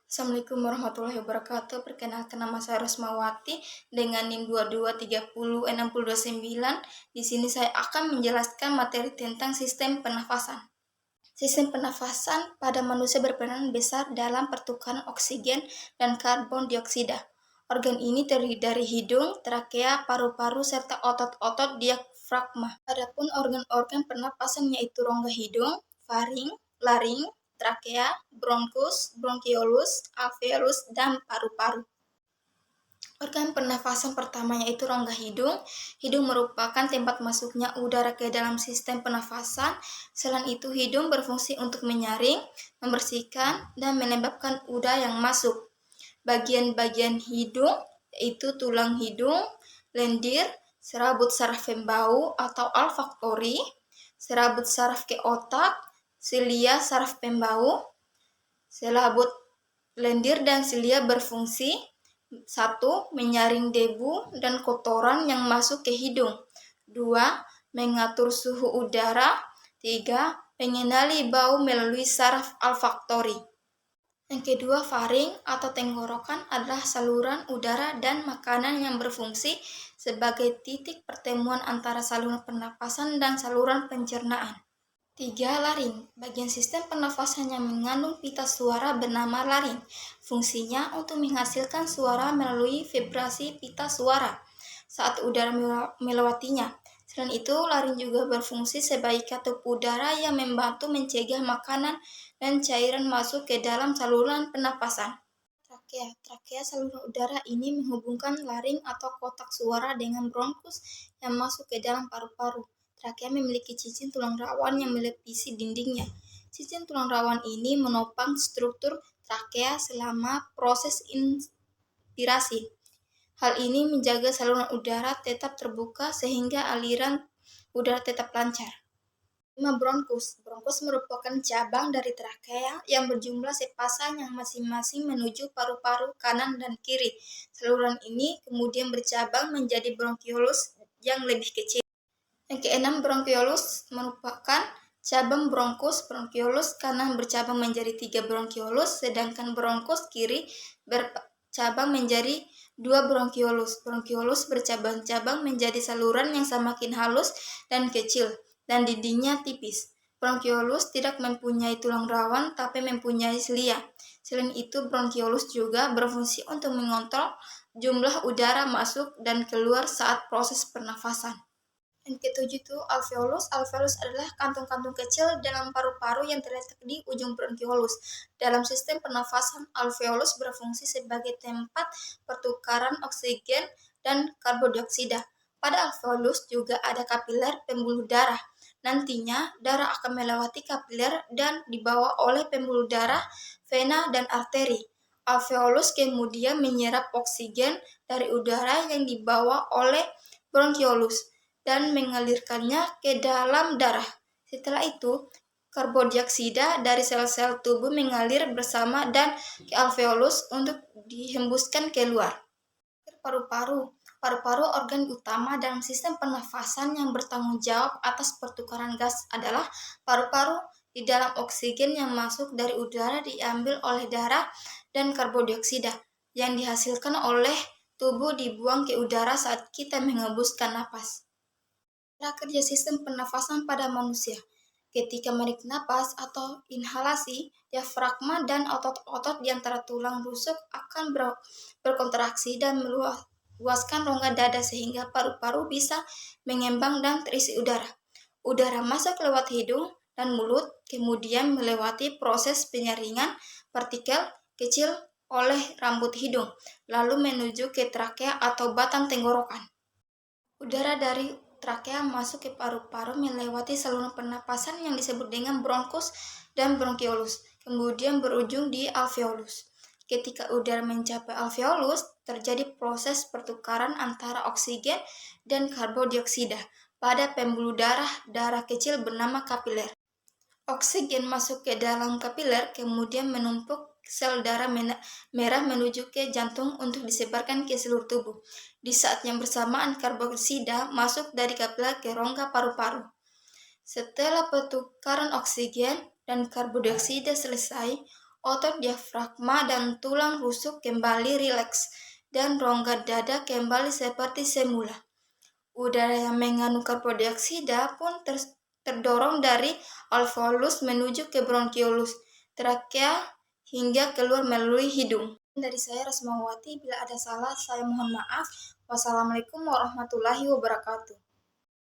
Assalamualaikum warahmatullahi wabarakatuh. Perkenalkan, nama saya Rosmawati dengan NIM 22306029. Di sini saya akan menjelaskan materi tentang sistem pernafasan. Sistem pernafasan pada manusia berperan besar dalam pertukaran oksigen dan karbon dioksida. Organ ini terdiri dari hidung, trakea, paru-paru, serta otot-otot diafragma. Adapun organ-organ pernapasan yaitu rongga hidung, faring, laring, trakea, bronkus, bronkiolus, alveolus, dan paru-paru. Organ pernafasan pertama yaitu rongga hidung. Hidung merupakan tempat masuknya udara ke dalam sistem pernafasan. Selain itu, hidung berfungsi untuk menyaring, membersihkan, dan melembabkan udara yang masuk. Bagian-bagian hidung yaitu tulang hidung, lendir, serabut saraf pembau atau olfaktori, serabut saraf ke otak, silia saraf pembau. Selabut lendir dan silia berfungsi: 1. Menyaring debu dan kotoran yang masuk ke hidung. 2. Mengatur suhu udara. 3. Mengenali bau melalui saraf olfaktori. Yang kedua, faring atau tenggorokan adalah saluran udara dan makanan yang berfungsi sebagai titik pertemuan antara saluran pernapasan dan saluran pencernaan. 3. Laring, bagian sistem pernafasan yang mengandung pita suara bernama laring. Fungsinya untuk menghasilkan suara melalui vibrasi pita suara saat udara melewatinya. Selain itu, laring juga berfungsi sebagai katup udara yang membantu mencegah makanan dan cairan masuk ke dalam saluran pernapasan. Trakea saluran udara ini menghubungkan laring atau kotak suara dengan bronkus yang masuk ke dalam paru-paru. Trakea memiliki cincin tulang rawan yang melipisi dindingnya. Cincin tulang rawan ini menopang struktur trakea selama proses inspirasi. Hal ini menjaga saluran udara tetap terbuka sehingga aliran udara tetap lancar. 5. Bronkus. Bronkus merupakan cabang dari trakea yang berjumlah sepasang yang masing-masing menuju paru-paru kanan dan kiri. Saluran ini kemudian bercabang menjadi bronkiolus yang lebih kecil. Yang keenam, bronkiolus merupakan cabang bronkus. Bronkiolus kanan bercabang menjadi 3 bronkiolus, sedangkan bronkus kiri bercabang menjadi 2 bronkiolus. Bronkiolus bercabang-cabang menjadi saluran yang semakin halus dan kecil, dan dindingnya tipis. Bronkiolus tidak mempunyai tulang rawan, tapi mempunyai silia. Selain itu, bronkiolus juga berfungsi untuk mengontrol jumlah udara masuk dan keluar saat proses pernafasan. Yang ketujuh itu alveolus. Alveolus adalah kantung-kantung kecil dalam paru-paru yang terletak di ujung bronkiolus. Dalam sistem pernafasan, alveolus berfungsi sebagai tempat pertukaran oksigen dan karbon dioksida. Pada alveolus juga ada kapiler pembuluh darah. Nantinya, darah akan melewati kapiler dan dibawa oleh pembuluh darah, vena, dan arteri. Alveolus kemudian menyerap oksigen dari udara yang dibawa oleh bronkiolus dan mengalirkannya ke dalam darah. Setelah itu, karbon dioksida dari sel-sel tubuh mengalir bersama dan ke alveolus untuk dihembuskan keluar. Paru-paru. Paru-paru organ utama dalam sistem pernafasan yang bertanggung jawab atas pertukaran gas adalah paru-paru. Di dalam oksigen yang masuk dari udara diambil oleh darah dan karbon dioksida yang dihasilkan oleh tubuh dibuang ke udara saat kita menghembuskan napas. Cara kerja sistem pernafasan pada manusia. Ketika menarik napas atau inhalasi, diafragma dan otot-otot di antara tulang rusuk akan berkontraksi dan meluaskan rongga dada sehingga paru-paru bisa mengembang dan terisi udara. Udara masuk lewat hidung dan mulut, kemudian melewati proses penyaringan partikel kecil oleh rambut hidung, lalu menuju ke trakea atau batang tenggorokan. Udara dari trakea masuk ke paru-paru melewati saluran pernapasan yang disebut dengan bronkus dan bronkiolus, kemudian berujung di alveolus. Ketika udara mencapai alveolus, terjadi proses pertukaran antara oksigen dan karbon dioksida pada pembuluh darah kecil bernama kapiler. Oksigen masuk ke dalam kapiler, kemudian menumpuk sel darah merah menuju ke jantung untuk disebarkan ke seluruh tubuh. Di saat yang bersamaan, karbon dioksida masuk dari kapiler ke rongga paru-paru. Setelah pertukaran oksigen dan karbon dioksida selesai, Otot diafragma dan tulang rusuk kembali rileks, dan rongga dada kembali seperti semula. Udara yang mengandung karbon dioksida pun terdorong dari alveolus menuju ke bronkiolus, trakea, hingga keluar melalui hidung. Dari saya Rasmawati, bila ada salah saya mohon maaf. Wassalamualaikum warahmatullahi wabarakatuh.